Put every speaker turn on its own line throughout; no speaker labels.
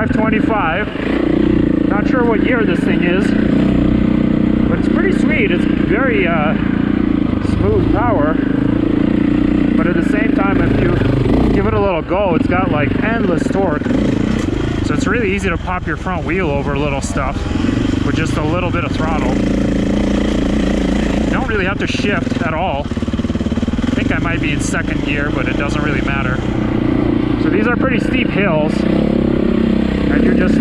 525. Not sure what year this thing is, but it's pretty sweet. It's very smooth power, but at the same time, if you give it a little go, it's got like endless torque. So it's really easy to pop your front wheel over little stuff with just a little bit of throttle. You don't really have to shift at all. I think I might be in second gear, but it doesn't really matter. So these are pretty steep hills, and you just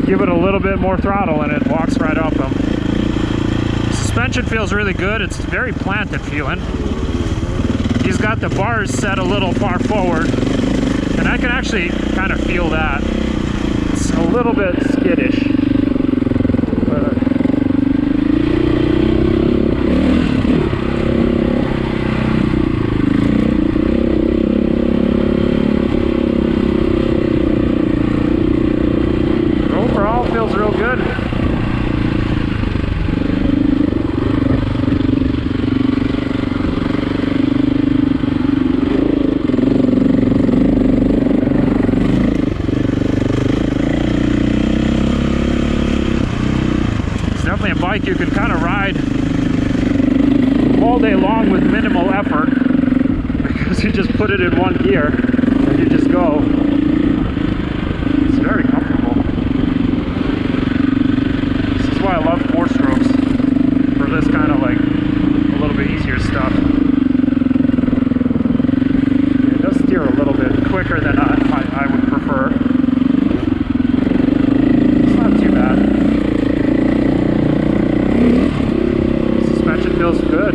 give it a little bit more throttle and it walks right up them. Suspension feels really good. It's very planted feeling. He's got the bars set a little far forward, and I can actually kind of feel that. It's a little bit skittish. Overall, feels real good. Definitely a bike you can kind of ride all day long with minimal effort, because you just put it in one gear and you just go. It's very comfortable. This is why I love 4-strokes, for this kind of like a little bit easier stuff. It does steer a little bit quicker than I would prefer. It's not too bad. Suspension feels good.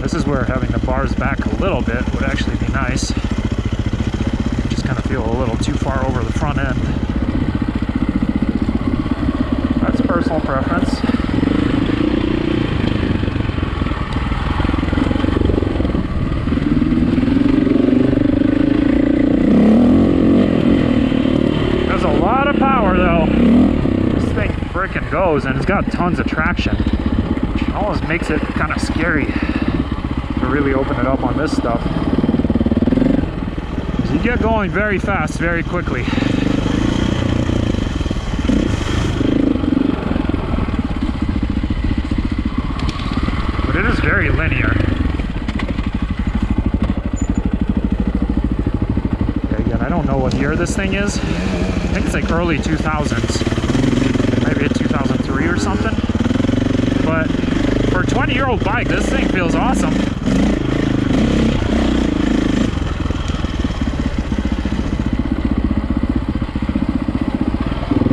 This is where having the bars back a little bit would actually be nice. Just kind of feel a little too far over the front end. That's personal preference. There's a lot of power though. This thing frickin' goes, and it's got tons of traction, which almost makes it kind of scary to really open it up on this stuff. You get going very fast, very quickly. It is very linear. Okay, again, I don't know what year this thing is. I think it's like early 2000s. Maybe a 2003 or something. But for a 20-year-old bike, this thing feels awesome.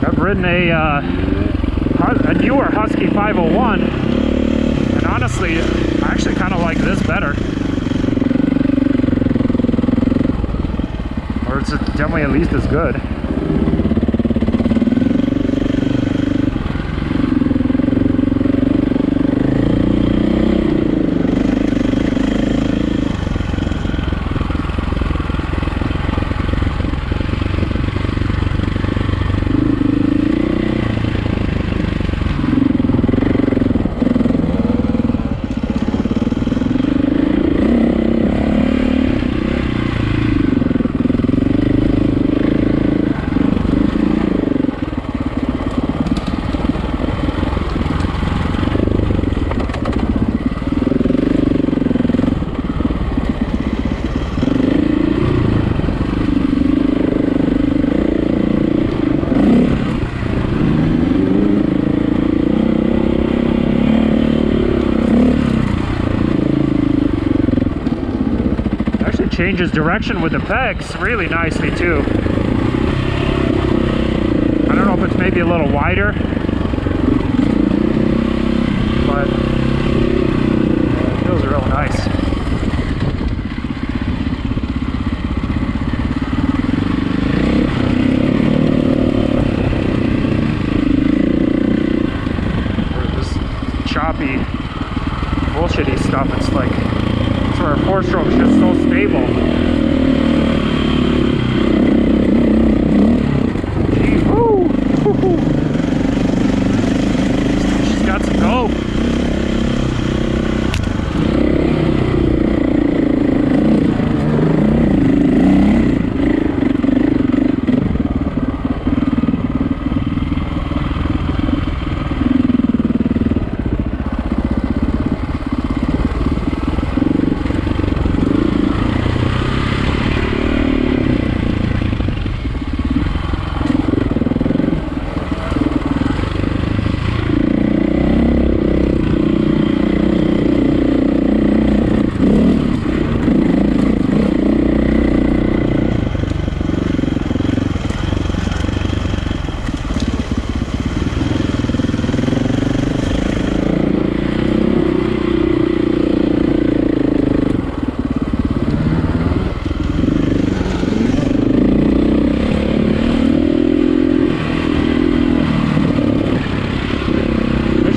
I've ridden a newer Husky 501. Honestly, I actually kind of like this better. Or it's definitely at least as good. Changes direction with the pegs really nicely too. I don't know if it's maybe a little wider, but it feels real nice. For this choppy, bullshitty stuff, it's like, that's where for a 4-stroke, it's just so stable. Gee, woo! She's got some go.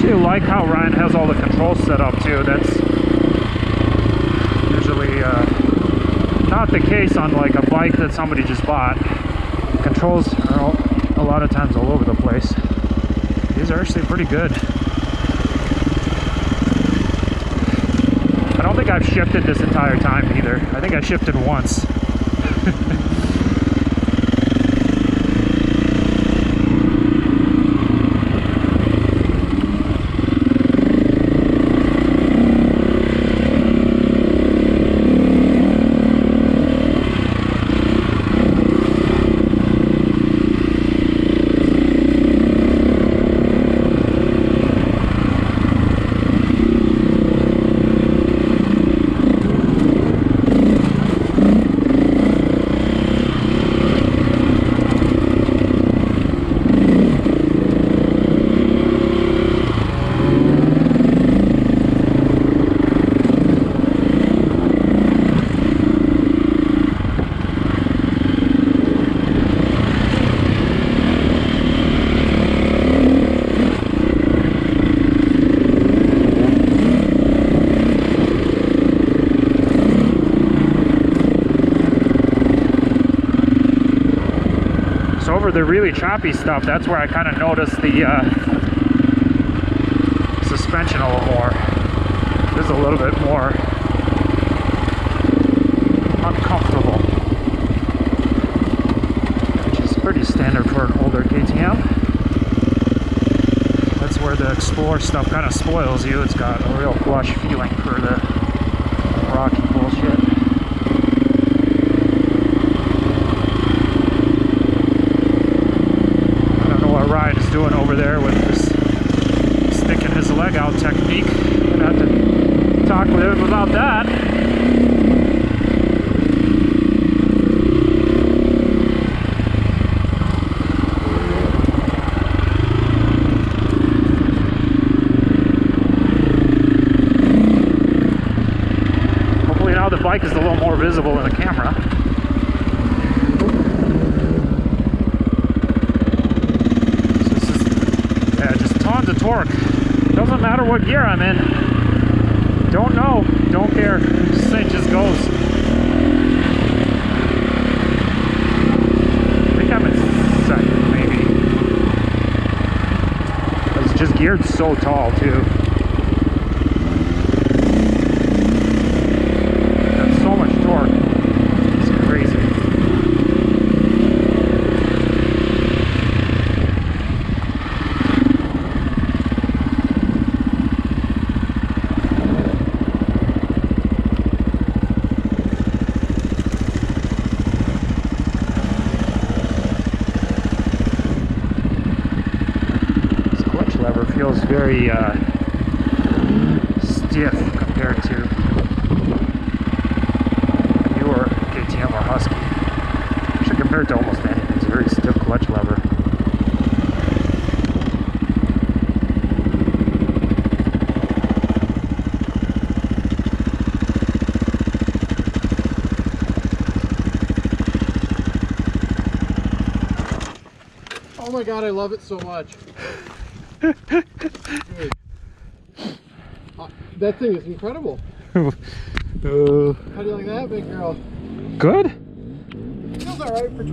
I like how Ryan has all the controls set up too. That's usually not the case on like a bike that somebody just bought. Controls are a lot of times all over the place. These are actually pretty good. I don't think I've shifted this entire time either. I think I shifted once. Over the really choppy stuff, that's where I kind of noticed the suspension a little more. It's a little bit more uncomfortable, which is pretty standard for an older KTM. That's where the Explorer stuff kind of spoils you. It's got a real plush feeling for the rocky bullshit. Ryan is doing over there with this sticking his leg out technique. I'm gonna have to talk with him about that. Hopefully now the bike is a little more visible in the camera. Tons of torque. Doesn't matter what gear I'm in. Don't know. Don't care. This thing just goes. I think I'm in second, maybe. It's just geared so tall, too. Got so much torque. It's crazy. Feels very stiff compared to newer KTM or Husky. Actually, compared to almost anything, it's a very stiff clutch lever.
Oh my god, I love it so much. That thing is incredible. How do you like that, big girl?
Good.
Feels alright for 20.